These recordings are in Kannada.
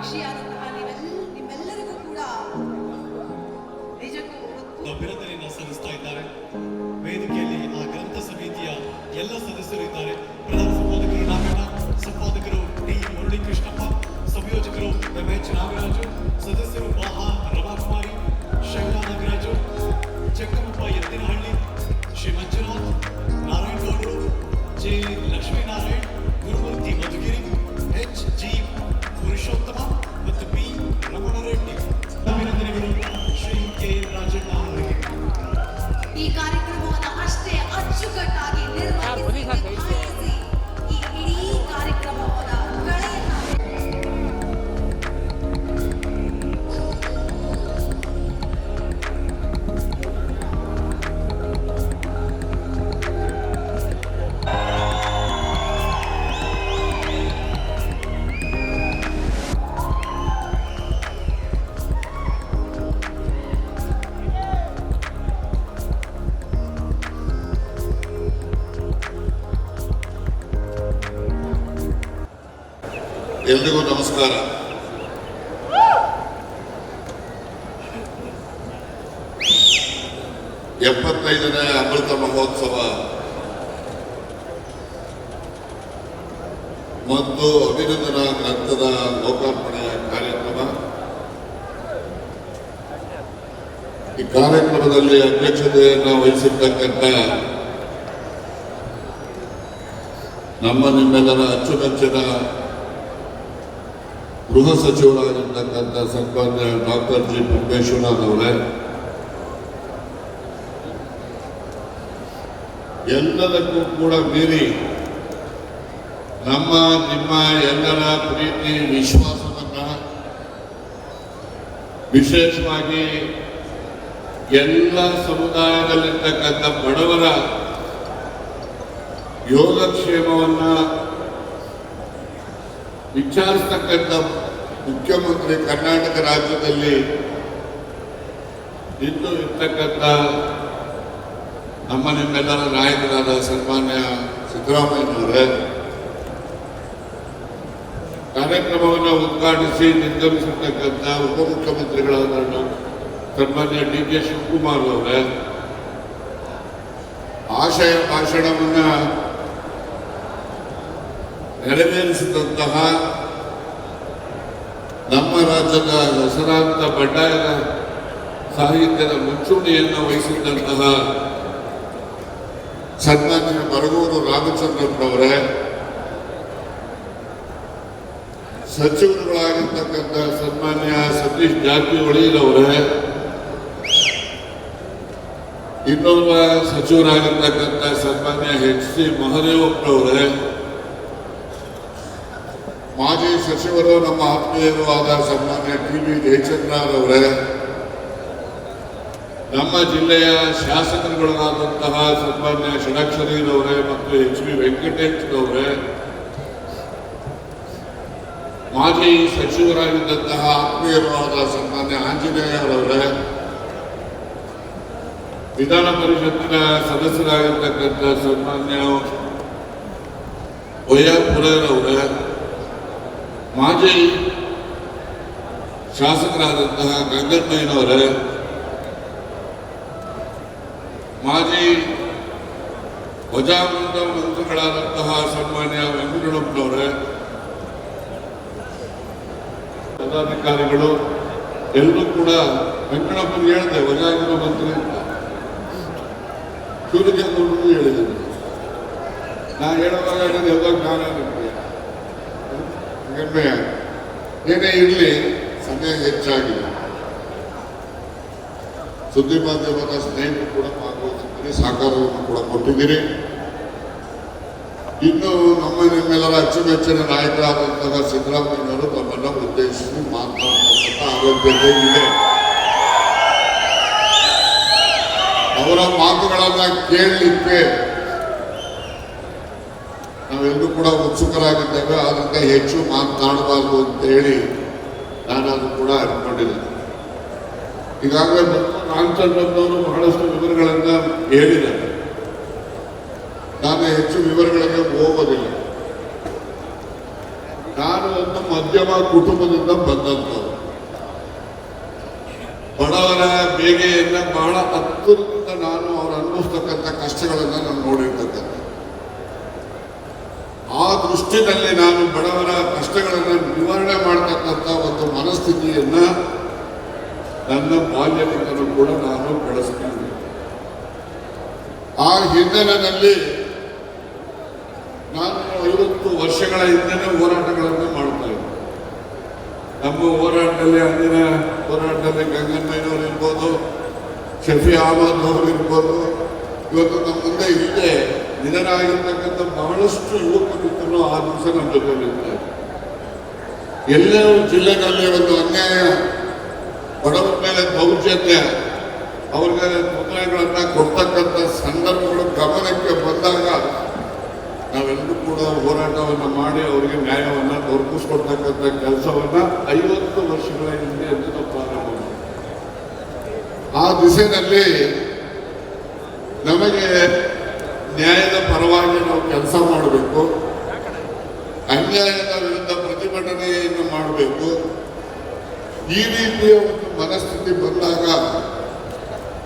ಸಾಕ್ಷಿಯಾದಂತಹ ನಿಮ್ಮೆಲ್ಲರಿಗೂ ಕೂಡ ನಿಜಕ್ಕೂ ಅಭಿನಂದನೆಯನ್ನು ಸಲ್ಲಿಸ್ತಾ ಇದ್ದಾರೆ. ವೇದಿಕೆಯಲ್ಲಿ ಆ ಗ್ರಂಥ ಸಮಿತಿಯ ಎಲ್ಲ ಸದಸ್ಯರು ಇದ್ದಾರೆ. ಪ್ರಧಾನ ಸಂಪಾದಕರು ನಾಗಣ್ಣ, ಸಂಪಾದಕರು ಡಿ ಮುರಳೀಕೃಷ್ಣಪ್ಪ, ಸಂಯೋಜಕರು ಎಚ್ ನಾಗರಾಜು, ಸದಸ್ಯರು ಬಾಹಾ ರಮಾಕುಮಾರಿ, ಶೈಲಾ ನಾಗರಾಜು, ಚಕ್ಕಮಪ್ಪ ಎತ್ತಿನಹಳ್ಳಿ, ಶ್ರೀ ಮಂಜುನಾಥ್, ನಾರಾಯಣ ಗೌಡರು, J Lakshminarayan, Gurumurthy Madhugiri, H G Purushottama ಮತ್ತು ಪಿ ರಮಣರೆಡ್ಡಿ. ಅಭಿನಂದನೆಗಳು ಶ್ರೀ ಕೆ ರಾಜಣ್ಣ ಅವರಿಗೆ. ಈ ಕಾರ್ಯಕ್ರಮವನ್ನು ಅಷ್ಟೇ ಅಚ್ಚುಕಟ್ಟಾಗಿ ನಿರ್ವಹಿಸಿ ಈ ಇಡೀ ಕಾರ್ಯಕ್ರಮದ ಕಳೆಯನ್ನು ಎಲ್ರಿಗೂ ನಮಸ್ಕಾರ. ಎಪ್ಪತ್ತೈದನೇ ಅಮೃತ ಮಹೋತ್ಸವ ಮತ್ತು ಅಭಿನಂದನಾ ಗ್ರಂಥದ ಲೋಕಾರ್ಪಣೆಯ ಕಾರ್ಯಕ್ರಮ. ಈ ಕಾರ್ಯಕ್ರಮದಲ್ಲಿ ಅಧ್ಯಕ್ಷತೆಯನ್ನು ವಹಿಸಿರ್ತಕ್ಕಂಥ ನಿಮ್ಮೆಲ್ಲರ ಅಚ್ಚುಮೆಚ್ಚಿನ ಗೃಹ ಸಚಿವರಾಗಿರ್ತಕ್ಕಂಥ ಸನ್ಮಾನ್ಯ ಡಾಕ್ಟರ್ ಜಿ ಪರಮೇಶ್ವರನ್ ಅವರೇ, ಎಲ್ಲದಕ್ಕೂ ಕೂಡ ಮೀರಿ ನಿಮ್ಮ ಎಲ್ಲರ ಪ್ರೀತಿ ವಿಶ್ವಾಸವನ್ನ, ವಿಶೇಷವಾಗಿ ಎಲ್ಲ ಸಮುದಾಯದಲ್ಲಿರ್ತಕ್ಕಂಥ ಬಡವರ ಯೋಗಕ್ಷೇಮವನ್ನ ವಿಚಾರಿಸ್ತಕ್ಕಂಥ ಮುಖ್ಯಮಂತ್ರಿ ಕರ್ನಾಟಕ ರಾಜ್ಯದಲ್ಲಿ ಇಂದು ಇರ್ತಕ್ಕಂಥ ನಿಮ್ಮೆಲ್ಲರ ನಾಯಕರಾದ ಸನ್ಮಾನ್ಯ ಸಿದ್ದರಾಮಯ್ಯನವರೇ, ಕಾರ್ಯಕ್ರಮವನ್ನು ಉದ್ಘಾಟಿಸಿ ನಿರ್ಗಮಿಸಿರ್ತಕ್ಕಂಥ ಉಪಮುಖ್ಯಮಂತ್ರಿಗಳಾದ ಸನ್ಮಾನ್ಯ ಡಿ ಕೆ ಶಿವಕುಮಾರ್ ಅವರೇ, ಆಶಯ ಭಾಷಣವನ್ನು ನೆರವೇರಿಸಿದಂತಹ ನಮ್ಮ ರಾಜ್ಯದ ಹೆಸರಾಂತ ಬಂಡಾಯದ ಸಾಹಿತ್ಯದ ಮುಂಚೂಣಿಯನ್ನು ವಹಿಸಿದಂತಹ ಸನ್ಮಾನ್ಯ ಬರಗೂರು ರಾಮಚಂದ್ರಪ್ಪನವರೇ, ಸಚಿವರುಗಳಾಗಿರ್ತಕ್ಕಂಥ ಸನ್ಮಾನ್ಯ ಸತೀಶ್ ಜಾರಕಿಹೊಳಿಯವರೇ, ಇನ್ನೋರ್ವ ಸಚಿವರಾಗಿರ್ತಕ್ಕಂಥ ಸನ್ಮಾನ್ಯ ಎಚ್ ಸಿ ಮಹದೇವಪ್ಪನವರೇ, ಮಾಜಿ ಸಚಿವರು ನಮ್ಮ ಆತ್ಮೀಯರು ಆದ ಸನ್ಮಾನ್ಯ ಟಿ ಬಿ ಜಯಚಂದ್ರರವರೇ, ನಮ್ಮ ಜಿಲ್ಲೆಯ ಶಾಸಕರುಗಳಾದಂತಹ ಸನ್ಮಾನ್ಯ ಷಡಕ್ಷರಿರವರೇ ಮತ್ತು ಎಚ್ ಬಿ ವೆಂಕಟೇಶ್ವರವರೇ, ಮಾಜಿ ಸಚಿವರಾಗಿದ್ದಂತಹ ಆತ್ಮೀಯರು ಆದ ಸನ್ಮಾನ್ಯ ಆಂಜನೇಯರವರೇ, ವಿಧಾನ ಪರಿಷತ್ತಿನ ಸದಸ್ಯರಾಗಿರ್ತಕ್ಕಂಥ ಸನ್ಮಾನ್ಯ ವೈಯಾಪುರರವರೇ, ಮಾಜಿ ಶಾಸಕರಾದಂತಹ ಗಂಗಣ್ಣಯ್ಯನವರೇ, ಮಾಜಿ ವಜಾಮಂಡ ಮಂತ್ರಿಗಳಾದಂತಹ ಸನ್ಮಾನ್ಯ ವೆಂಕಟರಮಣವರೇ, ಪದಾಧಿಕಾರಿಗಳು ಎಲ್ಲರೂ ಕೂಡ ವೆಂಕಟಪ್ಪನ ಹೇಳಿದೆ ವಜಾಮಂಡ ಮಂತ್ರಿ ಅಂತ, ಸೂರ್ಯಚಂದ್ರನಿಗೂ ಹೇಳಿದ್ದೇನೆ. ನಾನು ಹೇಳುವಾಗ ಎಲ್ಲ ಜ್ಞಾನ ನಿಮಗೆ ಏನೇ ಇರಲಿ, ಸಮಯ ಹೆಚ್ಚಾಗಿದೆ. ಸುದ್ದಿ ಮಾಧ್ಯಮದ ಸ್ನೇಹಿತರು ಕೂಡ ಭಾಗವಹಿಸಿದ್ದೀರಿ, ಸಹಕಾರವನ್ನು ಕೂಡ ಕೊಟ್ಟಿದ್ದೀರಿ. ಇನ್ನು ನಿಮ್ಮೆಲ್ಲರ ಅಚ್ಚುಮೆಚ್ಚಿನ ನಾಯಕರಾದಂತಹ ಸಿದ್ದರಾಮಯ್ಯನವರು ತಮ್ಮನ್ನ ಉದ್ದೇಶಿಸಿ ಮಾತನಾಡತಕ್ಕಂಥ ಅಗತ್ಯತೆ ಇದೆ. ಅವರ ಮಾತುಗಳನ್ನ ಕೇಳಲಿಕ್ಕೆ ನಾವೆಲ್ಲರೂ ಕೂಡ ಉತ್ಸುಕರಾಗಿದ್ದೇವೆ. ಅದರಿಂದ ಹೆಚ್ಚು ಮಾತನಾಡಬಾರ್ದು ಅಂತ ಹೇಳಿ ನಾನು ಅದು ಕೂಡ ಅನ್ಕೊಂಡಿದ್ದೇನೆ. ಈಗಾಗಲೇ ರಾಮಚಂದ್ರಪ್ಪನವರು ಬಹಳಷ್ಟು ವಿವರಗಳನ್ನು ಹೇಳಿದ್ದಾರೆ. ನಾನು ಹೆಚ್ಚು ವಿವರಗಳಿಗೆ ಹೋಗೋದಿಲ್ಲ. ನಾನು ನಾನೊಂದು ಮಧ್ಯಮ ಕುಟುಂಬದಿಂದ ಬಂದಂಥವ್ರು. ಬಡವರ ಬೇಗೆಯನ್ನ ಬಹಳ ಹತ್ತಿರದಿಂದ ನಾನು ಅವ್ರು ಅನುಭವಿಸ್ತಕ್ಕಂಥ ಕಷ್ಟಗಳನ್ನ ನಾನು ನೋಡಿರ್ತಕ್ಕಂಥ. ಆ ದೃಷ್ಟಿನಲ್ಲಿ ನಾನು ಬಡವರ ಕಷ್ಟಗಳನ್ನು ನಿವಾರಣೆ ಮಾಡತಕ್ಕಂಥ ಒಂದು ಮನಸ್ಥಿತಿಯನ್ನ ನನ್ನ ಬಾಲ್ಯದಿಂದಲೂ ಕೂಡ ನಾನು ಬೆಳೆಸ್ತೀನಿ. ಆ ಹಿನ್ನೆಲೆಯಲ್ಲಿ ನಾನು 50 ವರ್ಷಗಳ ಹಿಂದೆನೇ ಹೋರಾಟಗಳನ್ನು ಮಾಡ್ತಾ ಇದ್ದೆ. ನಮ್ಮ ಹೋರಾಟದಲ್ಲಿ ಅಂದಿನ ಹೋರಾಟದಲ್ಲಿ ಗಂಗಮ್ಮಯ್ಯನವರು ಇರ್ಬೋದು, ಶಫಿ ಅಹಮದ್ ಅವರು ಇರ್ಬೋದು, ಇವತ್ತು ನಮ್ಮ ಮುಂದೆ ಇಲ್ಲದೆ ನಿಧನರಾಗಿರ್ತಕ್ಕಂಥ ಬಹಳಷ್ಟು ಯುವಕ ಮಿತ್ರರು ಆ ದಿವಸ ನಮ್ಮ ಜೊತೆಲಿರ್ತಾರೆ. ಎಲ್ಲೇ ಜಿಲ್ಲೆಗಳಲ್ಲಿ ಒಂದು ಅನ್ಯಾಯ, ಬಡವರ ಮೇಲೆ ದೌರ್ಜನ್ಯ, ಅವ್ರಿಗೆ ತೊಂದರೆಗಳನ್ನ ಕೊಡ್ತಕ್ಕಂಥ ಸಂದರ್ಭಗಳು ಗಮನಕ್ಕೆ ಬಂದಾಗ ನಾವೆಲ್ಲರೂ ಕೂಡ ಹೋರಾಟವನ್ನು ಮಾಡಿ ಅವರಿಗೆ ನ್ಯಾಯವನ್ನು ದೊರಕಿಸ್ಕೊಡ್ತಕ್ಕಂಥ ಕೆಲಸವನ್ನ 50 ವರ್ಷಗಳ ಹಿಂದೆ ಎಂದು ಪ್ರಾರಂಭ ಮಾಡಿ ಆ ದಿಸೆಯಲ್ಲಿ ನಮಗೆ ನ್ಯಾಯದ ಪರವಾಗಿ ನಾವು ಕೆಲಸ ಮಾಡಬೇಕು, ಅನ್ಯಾಯದ ವಿರುದ್ಧ ಪ್ರತಿಭಟನೆಯನ್ನು ಮಾಡಬೇಕು. ಈ ರೀತಿಯ ಒಂದು ಮನಸ್ಥಿತಿ ಬಂದಾಗ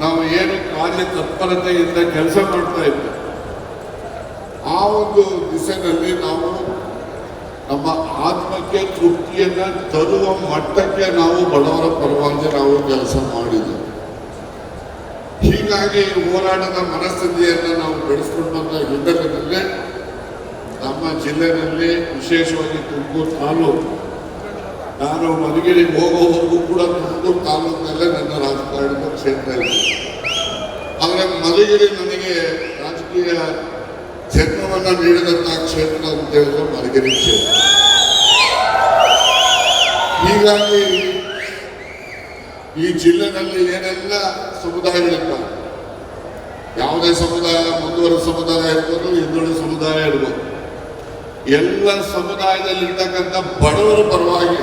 ನಾವು ಏನು ಕಾರ್ಯತತ್ಪರತೆಯಿಂದ ಕೆಲಸ ಮಾಡ್ತಾ ಇದ್ದೇವೆ, ಆ ಒಂದು ದಿಸೆಯಲ್ಲಿ ನಾವು ನಮ್ಮ ಆತ್ಮಕ್ಕೆ ತೃಪ್ತಿಯನ್ನ ತರುವ ಮಟ್ಟಕ್ಕೆ ನಾವು ಬಡವರ ಪರವಾಗಿ ನಾವು ಕೆಲಸ ಮಾಡಿದ್ದೇವೆ. ಹೀಗಾಗಿ ಹೋರಾಟದ ಮನಸ್ಥಿತಿಯನ್ನು ನಾವು ಬೆಳೆಸ್ಕೊಂಡು ಬಂದ ಹಿನ್ನೆಲೆಯಲ್ಲಿ ನಮ್ಮ ಜಿಲ್ಲೆಯಲ್ಲಿ ವಿಶೇಷವಾಗಿ ತುಮಕೂರು ತಾಲೂಕು, ನಾನು ಮಧುಗಿರಿಗೆ ಹೋಗೋವರೆಗೂ ಕೂಡ ತುಮಕೂರು ತಾಲೂಕಿನಲ್ಲೇ ನನ್ನ ರಾಜಕಾರಣದ ಕ್ಷೇತ್ರ ಇದೆ. ಆದರೆ ಮಧುಗಿರಿ ನನಗೆ ರಾಜಕೀಯ ಜನ್ಮವನ್ನು ನೀಡಿದಂತಹ ಕ್ಷೇತ್ರ ಅಂತ ಹೇಳಿದ್ರೆ ಮಧುಗಿರಿ ಕ್ಷೇತ್ರ. ಹೀಗಾಗಿ ಈ ಜಿಲ್ಲೆನಲ್ಲಿ ಏನೆಲ್ಲ ಸಮುದಾಯಗಳಿರ್ತಾರೆ, ಯಾವುದೇ ಸಮುದಾಯ, ಮುಂದುವರೆದ ಸಮುದಾಯ ಇರ್ಬೋದು, ಹಿಂದುಳಿದ ಸಮುದಾಯ ಇರ್ಬೋದು, ಎಲ್ಲ ಸಮುದಾಯದಲ್ಲಿರ್ತಕ್ಕಂಥ ಬಡವರ ಪರವಾಗಿ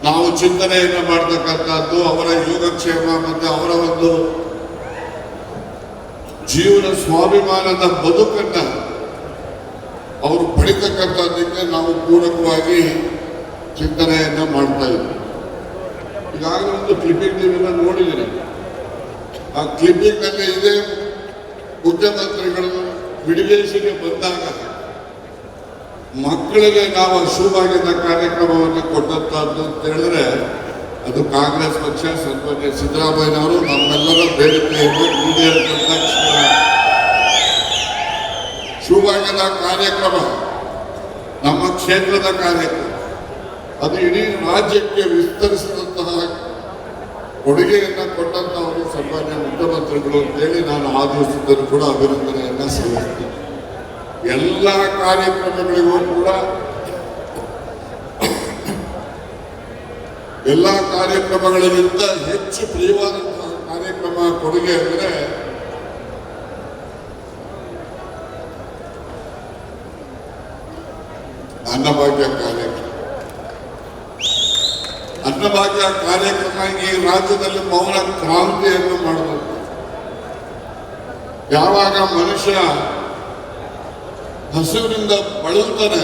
ನಾವು ಚಿಂತನೆಯನ್ನು ಮಾಡ್ತಕ್ಕಂಥದ್ದು, ಅವರ ಯೋಗಕ್ಷೇಮ ಮತ್ತು ಅವರ ಒಂದು ಜೀವನ ಸ್ವಾಭಿಮಾನದ ಬದುಕನ್ನ ಅವರು ಪಡಿತಕ್ಕಂಥದ್ದಕ್ಕೆ ನಾವು ಪೂರಕವಾಗಿ ಚಿಂತನೆಯನ್ನ ಮಾಡ್ತಾ ಇದ್ದೀವಿ. ಈಗಾಗಲೇ ಒಂದು ಕ್ಲಿಪ್ಪಿಂಗ್ ನೀವೆಲ್ಲ ನೋಡಿದ್ದೀರಿ. ಆ ಕ್ಲಿಪ್ಪಿಂಗ್ ನಲ್ಲಿ ಇದೆ, ಮುಖ್ಯಮಂತ್ರಿಗಳು ವಿಡಿವೇಶಿಗೆ ಬಂದಾಗ ಮಕ್ಕಳಿಗೆ ನಾವು ಅಶುಭಾಗ್ಯದ ಕಾರ್ಯಕ್ರಮವನ್ನು ಕೊಟ್ಟಂತದ್ದು ಅಂತ ಹೇಳಿದ್ರೆ ಅದು ಕಾಂಗ್ರೆಸ್ ಪಕ್ಷ, ಸನ್ಮಾನ್ಯ ಸಿದ್ದರಾಮಯ್ಯನವರು ನಮ್ಮೆಲ್ಲರ ಬೇಡಿಕೆಯನ್ನು ಈಡೇರಿಸಿದ ಶುಭಾಗ್ಯದ ಕಾರ್ಯಕ್ರಮ, ನಮ್ಮ ಕ್ಷೇತ್ರದ ಕಾರ್ಯಕ್ರಮ, ಅದು ಇಡೀ ರಾಜ್ಯಕ್ಕೆ ವಿಸ್ತರಿಸಿದಂತಹ ಕೊಡುಗೆಯನ್ನು ಕೊಟ್ಟಂತವರು ಸನ್ಮಾನ್ಯ ಮುಖ್ಯಮಂತ್ರಿಗಳು ಅಂತೇಳಿ ನಾನು ಆ ದಿವಸದಲ್ಲೂ ಕೂಡ ಅಭಿನಂದನೆಯನ್ನ ಸಲ್ಲಿಸ್ತೀನಿ. ಎಲ್ಲ ಕಾರ್ಯಕ್ರಮಗಳಿಗೂ ಕೂಡ ಎಲ್ಲ ಕಾರ್ಯಕ್ರಮಗಳಿಗಿಂತ ಹೆಚ್ಚು ಪ್ರಿಯವಾದಂತಹ ಕಾರ್ಯಕ್ರಮ ಕೊಡುಗೆ ಅಂದರೆ ಅನ್ನಭಾಗ್ಯ ಕಾರ್ಯಕ್ರಮ. ಅನ್ನಭಾಗ್ಯ ಕಾರ್ಯಕ್ರಮ ಈ ರಾಜ್ಯದಲ್ಲಿ ಮೌನ ಕ್ರಾಂತಿಯನ್ನು ಮಾಡಬೇಕು. ಯಾವಾಗ ಮನುಷ್ಯ ಹಸಿವಿನಿಂದ ಬಳಲ್ತಾನೆ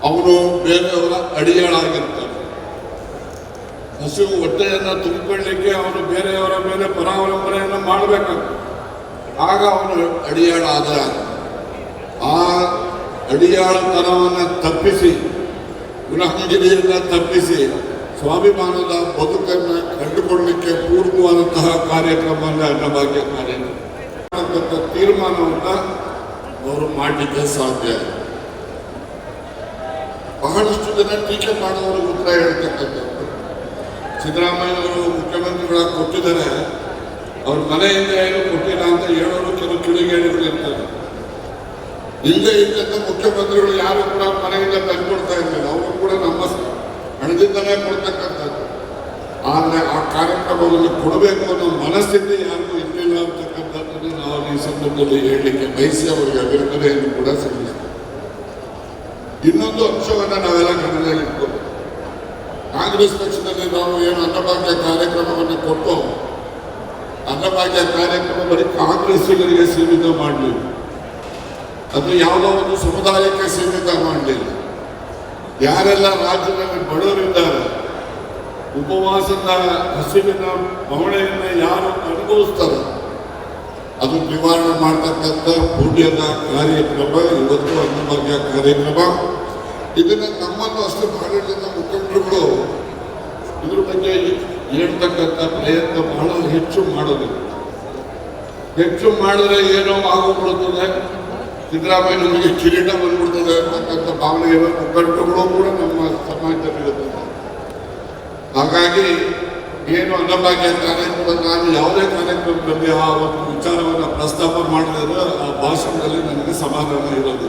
ಅವನು ಬೇರೆಯವರ ಅಡಿಯಾಳಾಗಿರ್ತಾನೆ. ಹಸಿವು ಹೊಟ್ಟೆಯನ್ನು ತುಂಬಿಕೊಳ್ಳಲಿಕ್ಕೆ ಅವನು ಬೇರೆಯವರ ಮೇಲೆ ಪರಾವಲಂಬನೆಯನ್ನು ಮಾಡಬೇಕಾಗ್ತದೆ. ಆಗ ಅವನು ಅಡಿಯಾಳಾದ ಆ ಅಡಿಯಾಳತನವನ್ನು ತಪ್ಪಿಸಿ, ಗುಲಾಮಗಿರಿಯನ್ನು ತಪ್ಪಿಸಿ, ಸ್ವಾಭಿಮಾನದ ಬದುಕನ್ನು ಕಂಡುಕೊಳ್ಳಲಿಕ್ಕೆ ಪೂರ್ವವಾದಂತಹ ಕಾರ್ಯಕ್ರಮವನ್ನು ಅನ್ನಭಾಗ್ಯ ಕಾರ್ಯಕ್ರಮ ತೀರ್ಮಾನವನ್ನು ಅವರು ಮಾಡಲಿಕ್ಕೆ ಸಾಧ್ಯ. ಬಹಳಷ್ಟು ಜನ ಟೀಕೆ ಮಾಡುವವರಿಗೆ ಉತ್ತರ ಹೇಳ್ತಕ್ಕಂಥದ್ದು, ಸಿದ್ದರಾಮಯ್ಯನವರು ಮುಖ್ಯಮಂತ್ರಿಗಳಾಗಿ ಕೊಟ್ಟಿದ್ದಾರೆ, ಅವ್ರ ಮನೆಯಿಂದ ಏನು ಕೊಟ್ಟಿಲ್ಲ ಅಂತ ಹೇಳೋರು ಕೆಲವು ಕಿಡಿಗೇಡಿಗಳು ಇರ್ತಾರೆ. ಹಿಂದೆ ಇದ್ದಂಥ ಮುಖ್ಯಮಂತ್ರಿಗಳು ಯಾರು ಕೂಡ ಮನೆಯಿಂದ ತಂದುಕೊಡ್ತಾ ಇರಲಿಲ್ಲ, ಅವರು ಕೂಡ ನಮ್ಮ ಹಣದಿಂದಲೇ ಕೊಡ್ತಕ್ಕಂಥದ್ದು. ಆದರೆ ಆ ಕಾರ್ಯಕ್ರಮವನ್ನು ಕೊಡಬೇಕು ಅನ್ನೋ ಮನಸ್ಥಿತಿ ಯಾರಿಗೂ ಇರಲಿಲ್ಲ ಅಂತಕ್ಕಂಥದ್ದನ್ನು ನಾವು ಈ ಸಂದರ್ಭದಲ್ಲಿ ಹೇಳಲಿಕ್ಕೆ ಬಯಸಿ ಅವರಿಗೆ ಅಭಿನಂದನೆಯನ್ನು ಕೂಡ ಸಲ್ಲಿಸ್ತೀವಿ. ಇನ್ನೊಂದು ಅಂಶವನ್ನು ನಾವೆಲ್ಲ ಗಮನದಲ್ಲಿಟ್ಕೊಂಡು, ಕಾಂಗ್ರೆಸ್ ಪಕ್ಷದಲ್ಲಿ ನಾವು ಏನು ಅನ್ನಭಾಗ್ಯ ಕಾರ್ಯಕ್ರಮವನ್ನು ಕೊಟ್ಟು, ಅನ್ನಭಾಗ್ಯ ಕಾರ್ಯಕ್ರಮ ಬರೀ ಕಾಂಗ್ರೆಸ್ಸಿಗರಿಗೆ ಸೀಮಿತ ಮಾಡಲಿಲ್ಲ, ಅದು ಯಾವುದೋ ಒಂದು ಸಮುದಾಯಕ್ಕೆ ಸೀಮಿತ ಮಾಡಲಿಲ್ಲ. ಯಾರೆಲ್ಲ ರಾಜ್ಯದಲ್ಲಿ ಬಡವರಿದ್ದಾರೆ, ಉಪವಾಸದ ಹಸಿವಿನ ಬವಣೆಯನ್ನು ಯಾರು ಅನುಭವಿಸ್ತಾರೆ, ಅದು ನಿವಾರಣೆ ಮಾಡ್ತಕ್ಕಂಥ ಪುಣ್ಯದ ಕಾರ್ಯಕ್ರಮ ಇವತ್ತು ಅನ್ನಭಾಗ್ಯ ಕಾರ್ಯಕ್ರಮ. ಇದನ್ನ ನಮ್ಮನ್ನು ಅಷ್ಟು ಮಾಡಿದ ಮುಖಂಡರುಗಳು ಇದ್ರ ಬಗ್ಗೆ ಹೇಳ್ತಕ್ಕಂಥ ಪ್ರಯತ್ನ ಬಹಳ ಹೆಚ್ಚು ಮಾಡೋದಿಲ್ಲ. ಹೆಚ್ಚು ಮಾಡಿದ್ರೆ ಏನೋ ಆಗೋಗ್ಬಿಡುತ್ತದೆ, ಸಿದ್ದರಾಮಯ್ಯ ನಮಗೆ ಕಿರೀಟ ಬಂದ್ಬಿಡ್ತದೆ ಅಂತಕ್ಕಂಥ ಭಾವನೆ ಇರೋ ಮುಖಂಡರುಗಳು ಕೂಡ ನಮ್ಮ ಸಮಾಜದಲ್ಲಿ ಇರುತ್ತದೆ. ಹಾಗಾಗಿ ಏನು ಅನ್ನಭಾಗ್ಯ ಕಾರ್ಯಕ್ರಮ ನಾನು ಯಾವುದೇ ಕಾರ್ಯಕ್ರಮದಲ್ಲಿ ಆ ಒಂದು ವಿಚಾರವನ್ನು ಪ್ರಸ್ತಾಪ ಮಾಡಿದ್ರೆ ಆ ಭಾಷಣದಲ್ಲಿ ನನಗೆ ಸಮಾಧಾನ ಇರೋದು.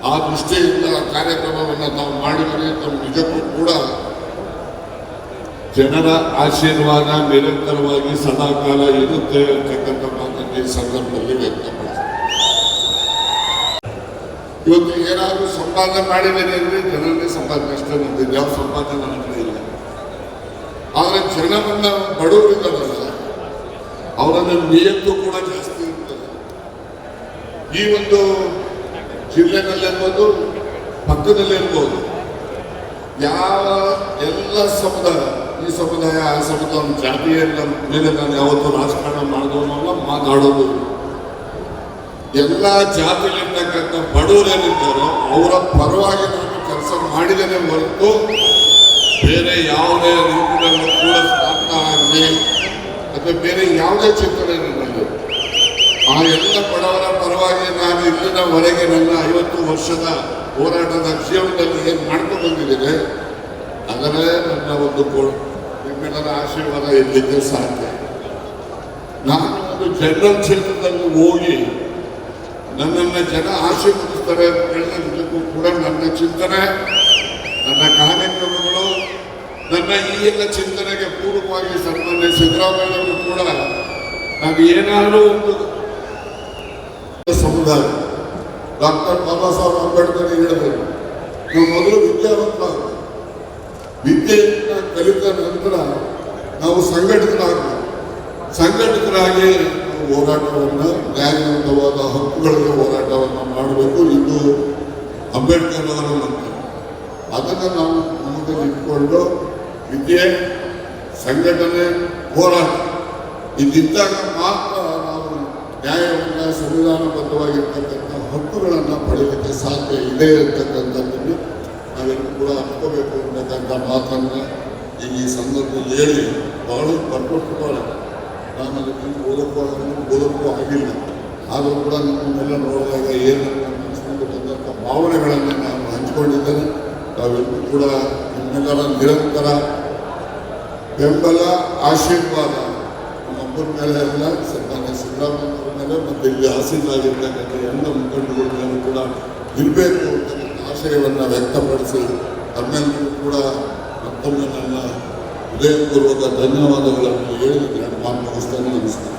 ಆ ದೃಷ್ಟಿಯಿಂದ ಆ ಕಾರ್ಯಕ್ರಮವನ್ನು ನಾವು ಮಾಡಿದರೆ ನಮ್ಮ ನಿಜಕ್ಕೂ ಕೂಡ ಜನರ ಆಶೀರ್ವಾದ ನಿರಂತರವಾಗಿ ಸದಾಕಾಲ ಇರುತ್ತೆ ಅಂತಕ್ಕಂಥ ಮಾತನ್ನು ಈ ಸಂದರ್ಭದಲ್ಲಿ ವ್ಯಕ್ತಪಡಿಸ್ತೀನಿ. ಇವತ್ತು ಏನಾದರೂ ಸಂಪಾದನೆ ಮಾಡಿದ್ದೇನೆ ಅಂದರೆ ಜನರನ್ನೇ ಸಂಪಾದನೆ ಅಷ್ಟೇ ಬಂದಿದೆ, ಯಾವ ಸಂಪಾದನೆ ನನಗೆ ಇಲ್ಲ. ಆದರೆ ಜನವನ್ನ ಬಡವರಿದ್ದಾರಲ್ಲ ಅವರನ್ನ ನಿಯತ್ತು ಕೂಡ ಜಾಸ್ತಿ ಇರ್ತದೆ. ಈ ಒಂದು ಜಿಲ್ಲೆನಲ್ಲಿರ್ಬೋದು, ಪಕ್ಕದಲ್ಲಿರ್ಬೋದು, ಯಾವ ಎಲ್ಲ ಸಮುದಾಯ, ಈ ಸಮುದಾಯ ಆ ಸಮುದಾಯ ಜಾತಿಯ ಮೇಲೆ ನಾನು ಯಾವತ್ತೂ ರಾಜಕಾರಣ ಮಾಡಿದವನಲ್ಲ, ಮಾತಾಡೋದು. ಎಲ್ಲ ಜಾತಿಯಲ್ಲಿರ್ತಕ್ಕಂಥ ಬಡವರೇನಿದ್ದಾರೋ ಅವರ ಪರವಾಗಿ ನಾನು ಕೆಲಸ ಮಾಡಿದ್ದೇನೆ ಹೊರತು ಬೇರೆ ಯಾವುದೇ ರೀತಿಯಲ್ಲೂ ಕೂಡ ಸ್ವಾರ್ಥ ಆಗಲಿ ಅಥವಾ ಬೇರೆ ಯಾವುದೇ ಚಿಂತನೆ ನನ್ನಲ್ಲಿ. ಆ ಎಲ್ಲ ಬಡವರ ಪರವಾಗಿ ನಾನು ಇಲ್ಲಿನವರೆಗೆ ನನ್ನ 50 ವರ್ಷದ ಹೋರಾಟದ ಜೀವನದಲ್ಲಿ ಏನು ಮಾಡ್ಕೊಂಡು ಬಂದಿದ್ದೇನೆ ಅದರೇ ನನ್ನ ಒಂದು ನಿಮ್ಮೆಲ್ಲರ ಆಶೀರ್ವಾದ ಇರಲಿಕ್ಕೆ ಸಾಧ್ಯ. ನಾನು ಒಂದು ಜನರಲ್ ಕ್ಷೇತ್ರದಲ್ಲಿ ಹೋಗಿ ನನ್ನನ್ನು ಜನ ಆಶೀರ್ವದಿಸ್ತಾರೆ ಅಂತ ಹೇಳಿದ್ರೆ ನಿಜಕ್ಕೂ ಕೂಡ ನನ್ನ ಚಿಂತನೆ, ನನ್ನ ಕಾರ್ಯಕ್ರಮಗಳು, ನನ್ನ ಈ ಎಲ್ಲ ಚಿಂತನೆಗೆ ಪೂರ್ವಕವಾಗಿ ಸನ್ಮಾನ್ಯ ಸಿದ್ದರಾಮಯ್ಯವರು ಕೂಡ ನಾನು ಏನಾದರೂ ಒಂದು ಸಮುದಾಯ ಡಾಕ್ಟರ್ ಬಾಬಾ ಸಾಹೇಬ್ ಅಂಬೇಡ್ಕರ್ ಹೇಳಿದರು, ನಾವು ಮೊದಲು ವಿದ್ಯಾವಂತ ವಿದ್ಯೆಯನ್ನು ಕಲಿತ ನಂತರ ನಾವು ಸಂಘಟಿತರಾಗಿ ಹೋರಾಟವನ್ನು, ನ್ಯಾಯಯುತವಾದ ಹಕ್ಕುಗಳಿಗೆ ಹೋರಾಟವನ್ನು ಮಾಡಬೇಕು. ಇದು ಅಂಬೇಡ್ಕರ್ ಅವರ ಮಂತ್ರ. ಅದನ್ನು ನಾವು ನಮ್ಮದಲ್ಲಿ ಇಟ್ಕೊಂಡು ವಿದ್ಯೆ, ಸಂಘಟನೆ, ಹೋರಾಟ ಇದ್ದಾಗ ಮಾತ್ರ ನಾವು ನ್ಯಾಯವನ್ನು, ಸಂವಿಧಾನಬದ್ಧವಾಗಿರ್ತಕ್ಕಂಥ ಹಕ್ಕುಗಳನ್ನು ಪಡೆಯಲಿಕ್ಕೆ ಸಾಧ್ಯ ಇದೆ ಅಂತಕ್ಕಂಥದ್ದನ್ನು ನಾವೆಲ್ಲರೂ ಕೂಡ ಅನ್ಕೋಬೇಕು ಅಂತಕ್ಕಂಥ ಮಾತನ್ನು ಈ ಸಂದರ್ಭದಲ್ಲಿ ಹೇಳಿ ಬಹಳ ಬರ್ಕೊಟ್ಟು ನಾನು ಅದಕ್ಕೆ ಓದಕ್ಕೂ ಆಗಿಲ್ಲ. ಆದರೂ ಕೂಡ ನಮ್ಮನ್ನೆಲ್ಲ ನೋಡಿದಾಗ ಏನು ಬಂದಂಥ ಭಾವನೆಗಳನ್ನು ನಾನು ಹಂಚಿಕೊಂಡಿದ್ದೇನೆ. ನಾವೆಲ್ಲರೂ ಕೂಡ ನಿಮ್ಮೆಲ್ಲರ ನಿರಂತರ ಬೆಂಬಲ, ಆಶೀರ್ವಾದ ನಮ್ಮೊಬ್ಬರ ಮೇಲೆ ಎಲ್ಲ ಸನ್ಮಾನ್ಯ ಸಿದ್ದರಾಮಯ್ಯವ್ರ ಮೇಲೆ ಮತ್ತು ಇಲ್ಲಿ ಆಸೀನಾಗಿರ್ತಕ್ಕಂಥ ಎಲ್ಲ ಮುಖಂಡಗಳ ಮೇಲೆ ಕೂಡ ಇರಬೇಕು ಅಂತ ಆಶಯವನ್ನು ವ್ಯಕ್ತಪಡಿಸಿ ತಮ್ಮೆಲ್ಲರೂ ಕೂಡ ಮತ್ತೊಮ್ಮೆ ನನ್ನ ಹೃದಯಪೂರ್ವಕ ಧನ್ಯವಾದಗಳನ್ನು ಹೇಳಿ ನಾನು ಮಾತು ಮುಗಿಸ್ತೇನೆ. ನಮಸ್ಕಾರ.